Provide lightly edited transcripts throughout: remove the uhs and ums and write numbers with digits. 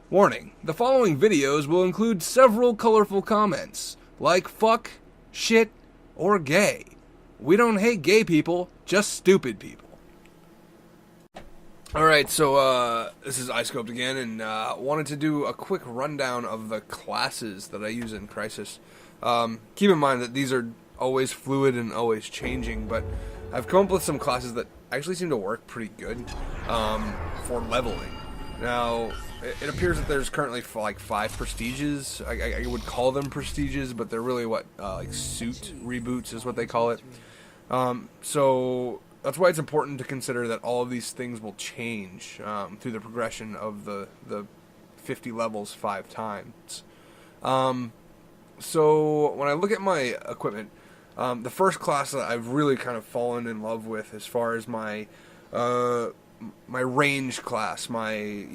Warning, the following videos will include several colorful comments, like fuck, shit, or gay. We don't hate gay people, just stupid people. Alright, so this is iSc0p3d again, and wanted to do a quick rundown of the classes that I use in Crysis. Keep in mind that these are always fluid and always changing, but I've come up with some classes that actually seem to work pretty good for leveling. Now, it appears that there's currently like 5 prestiges. I would call them prestiges, but they're really what like suit reboots is what they call it. So that's why it's important to consider that all of these things will change through the progression of the 50 levels 5 times. So when I look at my equipment, the first class that I've really kind of fallen in love with as far as my range class, my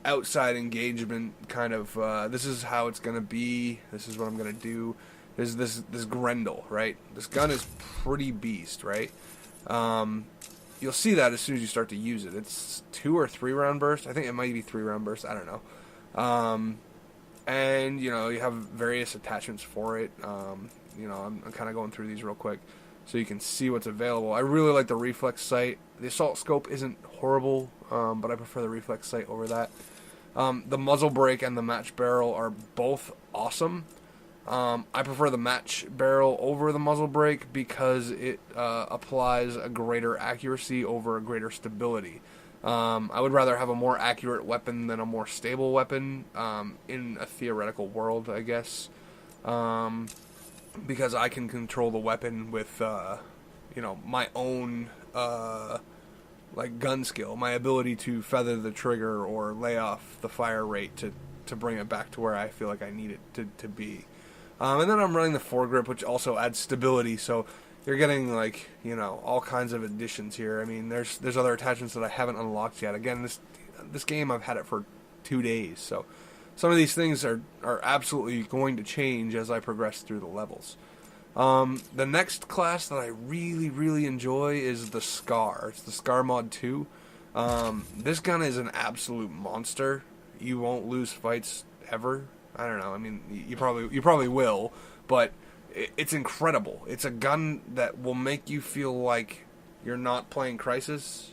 outside engagement kind of this is how it's gonna be, this is what I'm gonna do, is this Grendel, right? This gun is pretty beast, right? You'll see that as soon as you start to use it. It's 2 or 3 round burst. I think it might be 3 round burst, I don't know. And you have various attachments for it. I'm kind of going through these real quick so you can see what's available. I really like the reflex sight. The assault scope isn't horrible, but I prefer the reflex sight over that. The muzzle brake and the match barrel are both awesome. I prefer the match barrel over the muzzle brake because it applies a greater accuracy over a greater stability. I would rather have a more accurate weapon than a more stable weapon in a theoretical world, I guess. Because I can control the weapon with, my own, like, gun skill. My ability to feather the trigger or lay off the fire rate to bring it back to where I feel like I need it to be. And then I'm running the foregrip, which also adds stability, so you're getting, like, all kinds of additions here. I mean, there's other attachments that I haven't unlocked yet. Again, this game, I've had it for 2 days, so some of these things are absolutely going to change as I progress through the levels. The next class that I really, really enjoy is the Scar. It's the Scar Mod 2. This gun is an absolute monster. You won't lose fights ever. I don't know. I mean, you probably will, but it's incredible. It's a gun that will make you feel like you're not playing Crysis.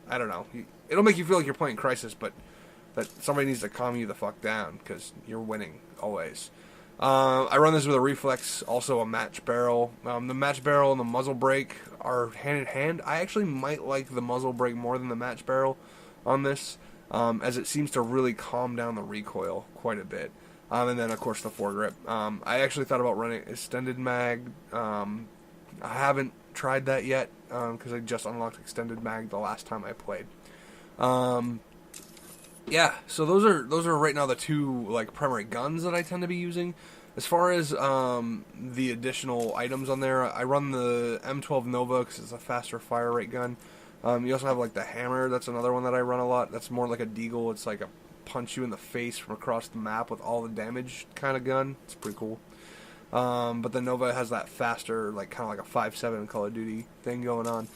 I don't know. It'll make you feel like you're playing Crysis, but that somebody needs to calm you the fuck down because you're winning always. I run this with a reflex, also a match barrel. The match barrel and the muzzle brake are hand in hand. I actually might like the muzzle brake more than the match barrel on this, as it seems to really calm down the recoil quite a bit. And then, of course, the foregrip. I actually thought about running extended mag. I haven't tried that yet because I just unlocked extended mag the last time I played. Yeah, so those are right now the 2 like primary guns that I tend to be using. As far as the additional items on there, I run the M12 Nova because it's a faster fire rate gun. You also have like the hammer. That's another one that I run a lot. That's more like a deagle. It's like a punch you in the face from across the map with all the damage kind of gun. It's pretty cool. But the Nova has that faster, like kind of like a 5.7 Call of Duty thing going on.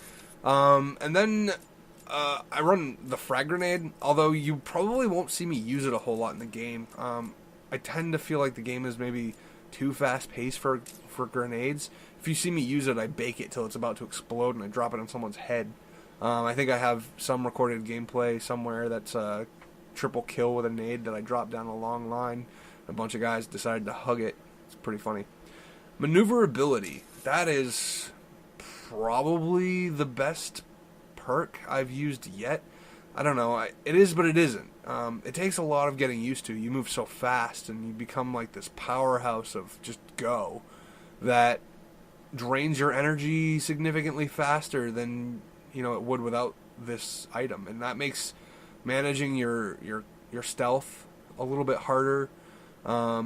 And then I run the frag grenade, although you probably won't see me use it a whole lot in the game. I tend to feel like the game is maybe too fast paced for grenades. If you see me use it, I bake it till it's about to explode and I drop it on someone's head. I think I have some recorded gameplay somewhere that's a triple kill with a nade that I dropped down a long line. A bunch of guys decided to hug it. It's pretty funny. Maneuverability. That is probably the best perk I've used yet. I don't know. It is, but it isn't. It takes a lot of getting used to. You move so fast, and you become like this powerhouse of just go that drains your energy significantly faster than it would without this item, and that makes managing your stealth a little bit harder. I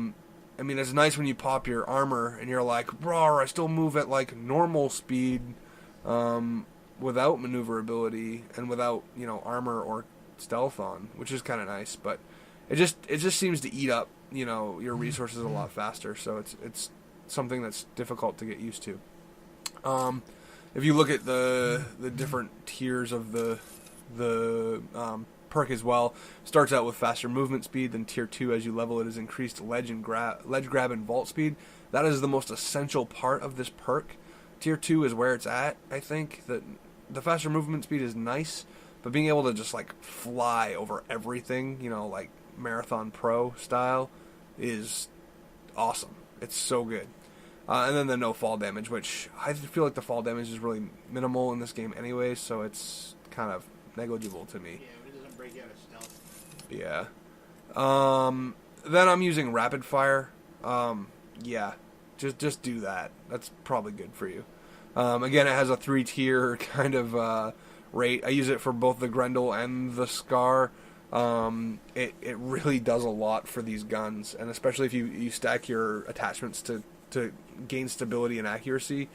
mean, it's nice when you pop your armor and you're like, "Bro, I still move at like normal speed." Without maneuverability and without armor or stealth on, which is kind of nice, but it just seems to eat up your resources a lot faster, so it's something that's difficult to get used to. If you look at the different tiers of the perk as well. Starts out with faster movement speed, then tier 2 as you level it is increased ledge grab and vault speed. That is the most essential part of this perk. Tier 2 is where it's at, I think. The faster movement speed is nice, but being able to just like fly over everything, you know, like Marathon Pro style, is awesome. It's so good. And then the no fall damage, which I feel like the fall damage is really minimal in this game anyway, so it's kind of negligible to me. Yeah, but it doesn't break out of stealth. Yeah. Then I'm using rapid fire. Yeah, just do that. That's probably good for you. Again, it has a 3-tier kind of rate. I use it for both the Grendel and the Scar. It really does a lot for these guns, and especially if you stack your attachments to gain stability and accuracy,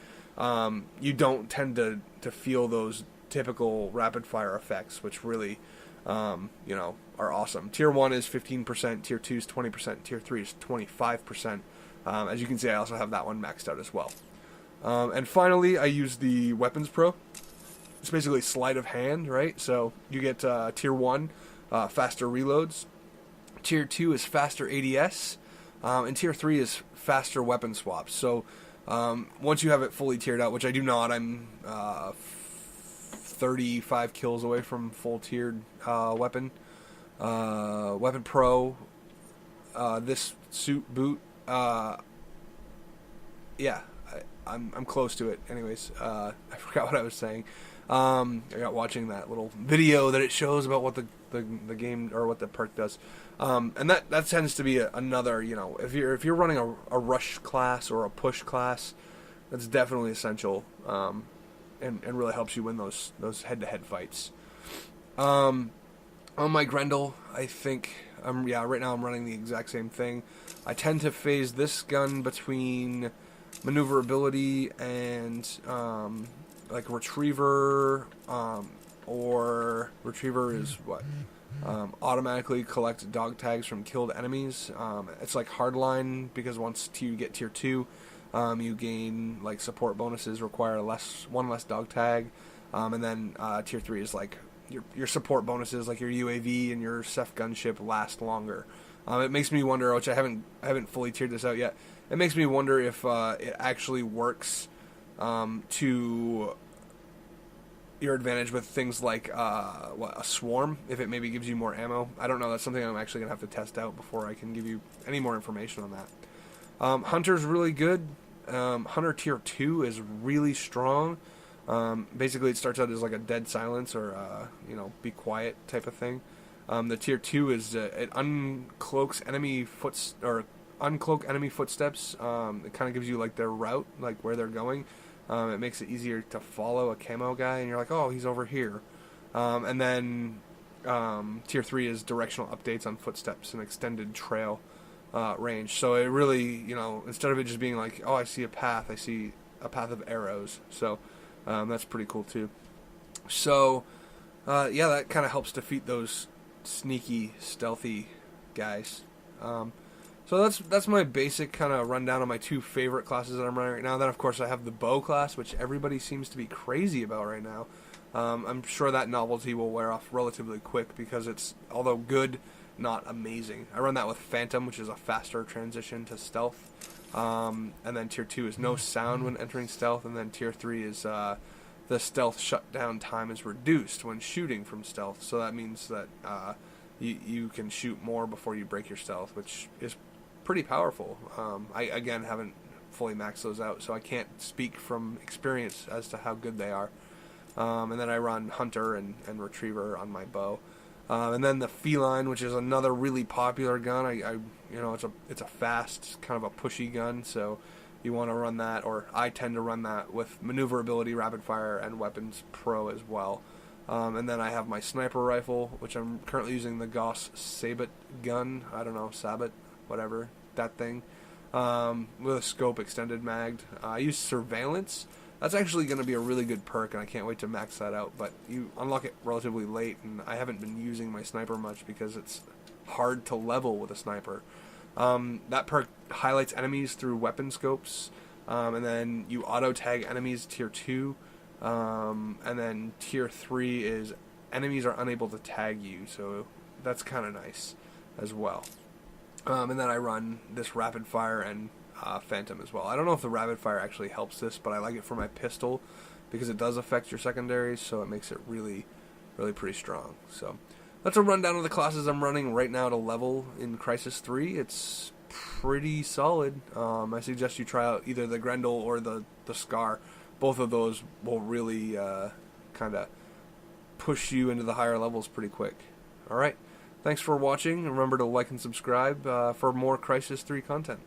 you don't tend to feel those typical rapid fire effects, which really are awesome. Tier 1 is 15%, Tier 2 is 20%, Tier 3 is 25%. As you can see, I also have that one maxed out as well. And finally, I use the Weapons Pro. It's basically sleight of hand, right? So you get Tier 1, faster reloads. Tier 2 is faster ADS. And Tier 3 is faster weapon swaps. So once you have it fully tiered out, which I do not, I'm 35 kills away from full tiered weapon. Weapon Pro, this suit boot, yeah, I'm close to it. Anyways, I forgot what I was saying. I got watching that little video that it shows about what the game or what the perk does, and that tends to be another. You know, if you're running a rush class or a push class, that's definitely essential, and really helps you win those head-to-head fights. On my Grendel, I think right now I'm running the exact same thing. I tend to phase this gun between maneuverability and like retriever, or retriever is what automatically collect dog tags from killed enemies. It's like hardline, because once you get tier 2, you gain like support bonuses, require one less dog tag, and then tier 3 is like your support bonuses, like your UAV and your Ceph gunship, last longer. It makes me wonder, which I haven't fully tiered this out yet. It makes me wonder if it actually works to your advantage with things like a swarm, if it maybe gives you more ammo. I don't know. That's something I'm actually going to have to test out before I can give you any more information on that. Hunter's really good. Hunter tier 2 is really strong. Basically, it starts out as like a dead silence or be quiet type of thing. The tier 2 is it uncloaks enemy footsteps. It kind of gives you like their route, like where they're going. It makes it easier to follow a camo guy, and you're like, oh, he's over here. And then tier 3 is directional updates on footsteps and extended trail range. So it really, instead of it just being like, oh, I see a path, I see a path of arrows. So that's pretty cool too. So that kind of helps defeat those sneaky, stealthy guys. So that's my basic kind of rundown on my two favorite classes that I'm running right now. Then, of course, I have the bow class, which everybody seems to be crazy about right now. I'm sure that novelty will wear off relatively quick because it's, although good, not amazing. I run that with Phantom, which is a faster transition to stealth. And then Tier 2 is no sound when entering stealth. And then Tier 3 is the stealth shutdown time is reduced when shooting from stealth. So that means that you can shoot more before you break your stealth, which is pretty powerful. I, again, haven't fully maxed those out, so I can't speak from experience as to how good they are. And then I run Hunter and Retriever on my bow. And then the Feline, which is another really popular gun. It's a fast, kind of a pushy gun, so you want to run that, or I tend to run that with maneuverability, rapid fire, and weapons pro as well. And then I have my sniper rifle, which I'm currently using the Gauss Sabot gun. I don't know, Sabot, whatever, that thing. With a scope extended magged. I use surveillance. That's actually going to be a really good perk, and I can't wait to max that out. But you unlock it relatively late, and I haven't been using my sniper much because it's hard to level with a sniper. That perk highlights enemies through weapon scopes, and then you auto tag enemies tier 2, and then tier 3 is enemies are unable to tag you, so that's kind of nice as well. And then I run this rapid fire and phantom as well. I don't know if the rapid fire actually helps this, but I like it for my pistol because it does affect your secondaries, so it makes it really, really pretty strong. So that's a rundown of the classes I'm running right now to level in Crysis 3. It's pretty solid. I suggest you try out either the Grendel or the Scar. Both of those will really kind of push you into the higher levels pretty quick. Alright, thanks for watching. Remember to like and subscribe for more Crysis 3 content.